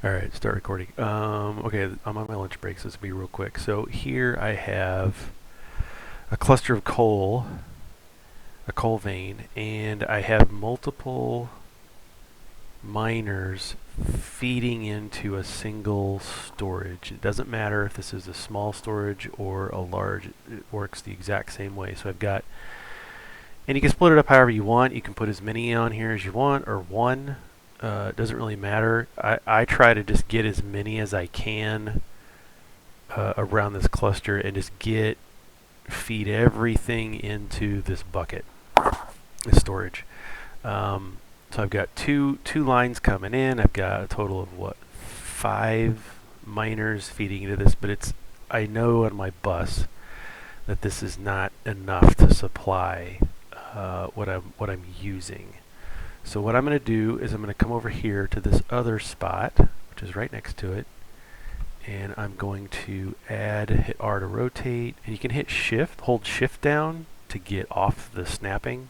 All right, start recording. Okay, I'm on my lunch break, so this will be real quick. So here I have a cluster of coal, a coal vein, and I have multiple miners feeding into a single storage. It doesn't matter if this is a small storage or a large, it works the exact same way. So I've got, and you can split it up however you want. You can put as many on here as you want, or one. It doesn't really matter. I try to just get as many as I can around this cluster and just feed everything into this bucket, this storage. So I've got two lines coming in. I've got a total of what, 5 miners feeding into this, but I know on my bus that this is not enough to supply what I'm using. So what I'm going to do is I'm going to come over here to this other spot, which is right next to it, and I'm going to hit R to rotate, and you can hold shift down to get off the snapping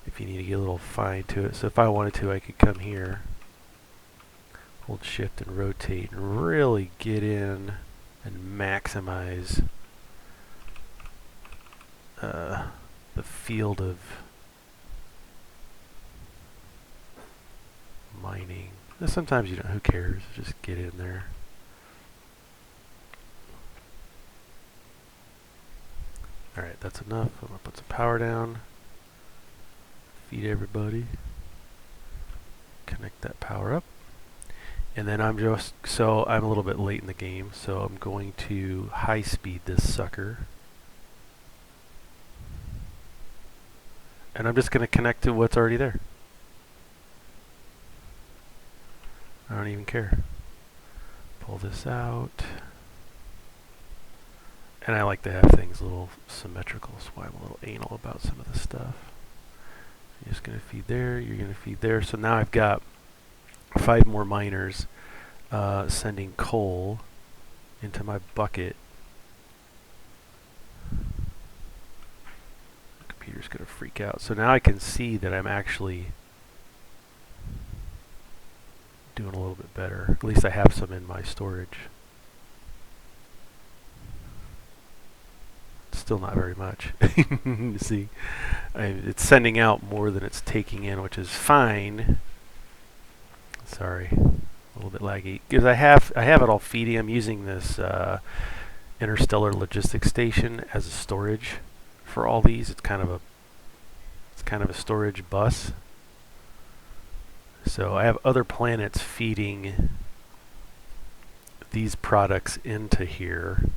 if you need to get a little fine to it. So if I wanted to, I could come here, hold shift and rotate, and really get in and maximize the field of mining. Sometimes you don't, who cares, just get in there. Alright, that's enough. I'm going to put some power down. Feed everybody. Connect that power up. And then I'm a little bit late in the game, so I'm going to high speed this sucker. And I'm just going to connect to what's already there. I don't even care. Pull this out. And I like to have things a little symmetrical, so I'm a little anal about some of the stuff. You're just going to feed there, you're going to feed there. So now I've got 5 more miners sending coal into my bucket. The computer's going to freak out. So now I can see that I'm actually doing a little bit better. At least I have some in my storage. Still not very much. You see, it's sending out more than it's taking in, which is fine. Sorry, a little bit laggy because I have it all feeding. I'm using this interstellar logistics station as a storage for all these. It's kind of a storage bus. So I have other planets feeding these products into here.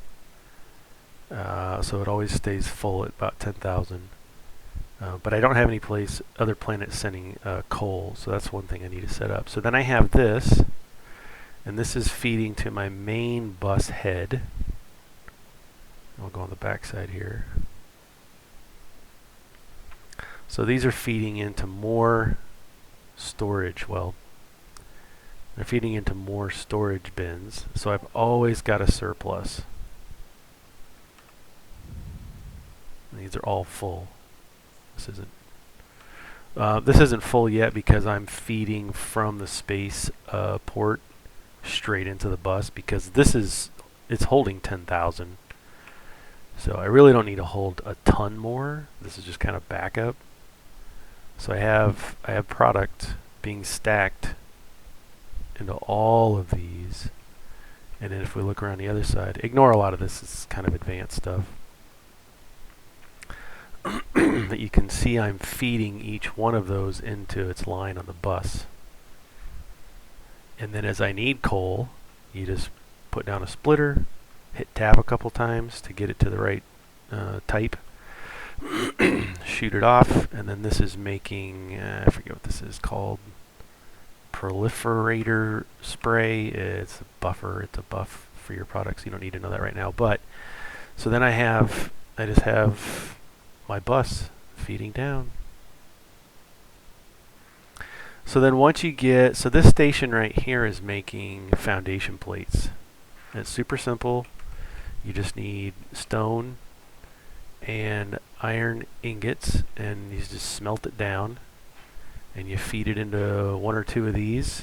So it always stays full at about 10,000. But I don't have any other planets sending coal, so that's one thing I need to set up. So then I have this, and this is feeding to my main bus head. I'll go on the back side here. So these are feeding into more storage. Well, they're feeding into more storage bins, so I've always got a surplus. These are all full. This isn't full yet because I'm feeding from the space port straight into the bus because it's holding 10,000. So I really don't need to hold a ton more. This is just kind of backup. So I have product being stacked into all of these. And then if we look around the other side, ignore a lot of this. It's kind of advanced stuff. But you can see I'm feeding each one of those into its line on the bus. And then as I need coal, you just put down a splitter, hit tab a couple times to get it to the right type, shoot it off, and then this is making, I forget what this is called, proliferator spray. It's a buffer, it's a buff for your products. You don't need to know that right now. But, so then I just have my bus feeding down. So then once you get, so this station right here is making foundation plates. And it's super simple. You just need stone and iron ingots, and you just smelt it down, and you feed it into 1 or 2 of these,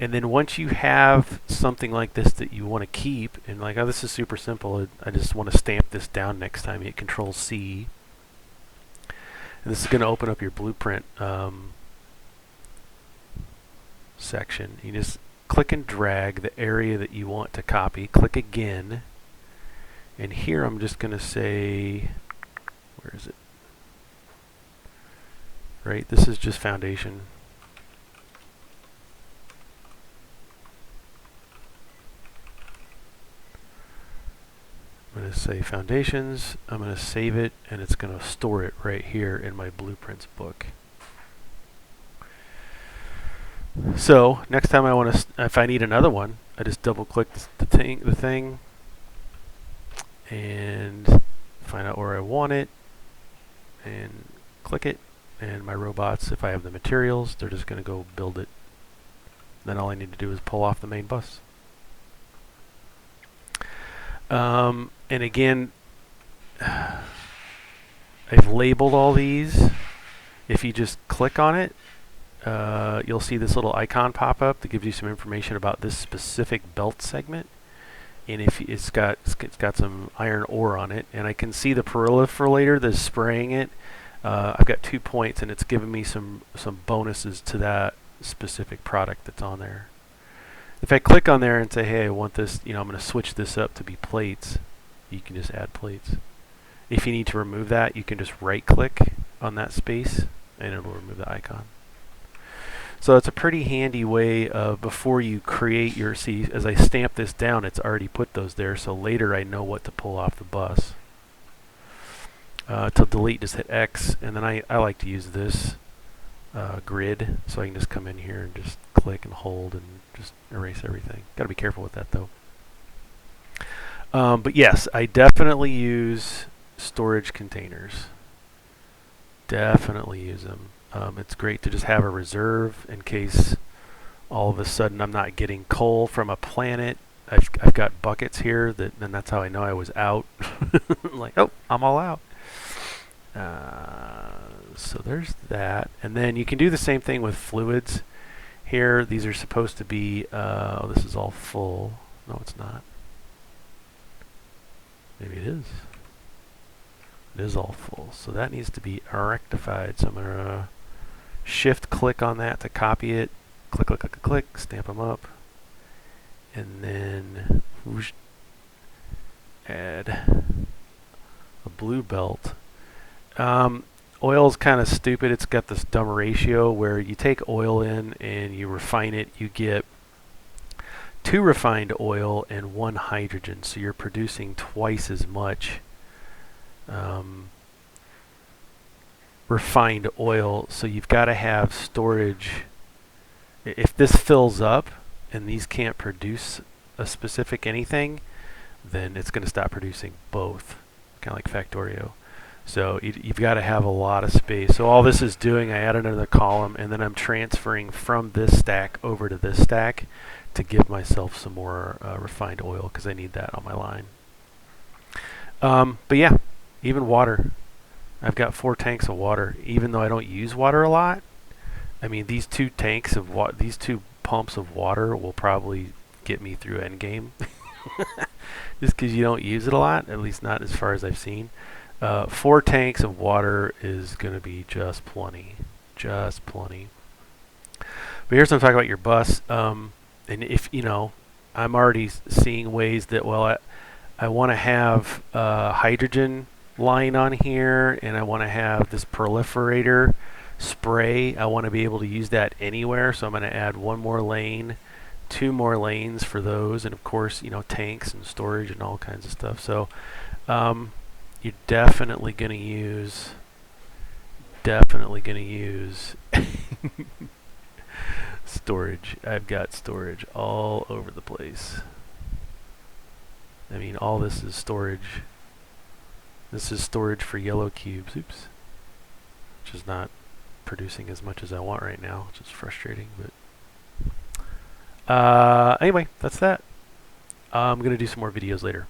And then once you have something like this that you want to keep, and like, oh, this is super simple, I just want to stamp this down next time, you hit Control C. And this is going to open up your blueprint section. You just click and drag the area that you want to copy, click again, and here I'm just going to say, where is it? Right, this is just foundation. I'm going to say foundations, I'm going to save it, and it's going to store it right here in my blueprints book. So next time I want to, if I need another one, I just double click the thing and find out where I want it and click it, and my robots, if I have the materials, they're just going to go build it. Then all I need to do is pull off the main bus. And again, I've labeled all these. If you just click on it, you'll see this little icon pop up that gives you some information about this specific belt segment. And if it's got some iron ore on it, and I can see the proliferator that's spraying it. I've got 2 points, and it's giving me some bonuses to that specific product that's on there. If I click on there and say, hey, I want this, I'm going to switch this up to be plates, you can just add plates. If you need to remove that, you can just right click on that space and it'll remove the icon. So it's a pretty handy way of, before you create your, see, as I stamp this down, it's already put those there, so later I know what to pull off the bus. To delete, just hit X, and then I like to use this grid, so I can just come in here and just click and hold and just erase everything. Got to be careful with that though. But yes, I definitely use storage containers. Definitely use them. It's great to just have a reserve in case all of a sudden I'm not getting coal from a planet. I've got buckets here, and that's how I know I was out. Like, oh, I'm all out. So there's that. And then you can do the same thing with fluids. Here, these are supposed to be, oh, this is all full. No, it's not. Maybe it is. It is all full. So that needs to be rectified. So I'm going to shift click on that to copy it. Click, click, click, click, stamp them up. And then whoosh, add a blue belt. Oil's kind of stupid. It's got this dumb ratio where you take oil in and you refine it. You get 2 refined oil and 1 hydrogen. So you're producing twice as much refined oil. So you've got to have storage. If this fills up and these can't produce a specific anything, then it's going to stop producing both. Kind of like Factorio. So you've got to have a lot of space. So all this is doing, I add another column, and then I'm transferring from this stack over to this stack to give myself some more refined oil, because I need that on my line. But yeah, even water. I've got 4 tanks of water, even though I don't use water a lot. I mean, these 2 tanks of these 2 pumps of water will probably get me through endgame. Just because you don't use it a lot, at least not as far as I've seen. 4 tanks of water is going to be just plenty. Just plenty. But here's what I'm talking about your bus. And if, I'm already seeing ways that, well, I want to have hydrogen line on here, and I want to have this proliferator spray. I want to be able to use that anywhere, so I'm going to add 1 more lane, 2 more lanes for those, and of course, tanks and storage and all kinds of stuff. So you're definitely going to use storage. I've got storage all over the place. I mean, all this is storage. This is storage for yellow cubes. Oops. Which is not producing as much as I want right now, which is frustrating. But anyway, that's that. I'm going to do some more videos later.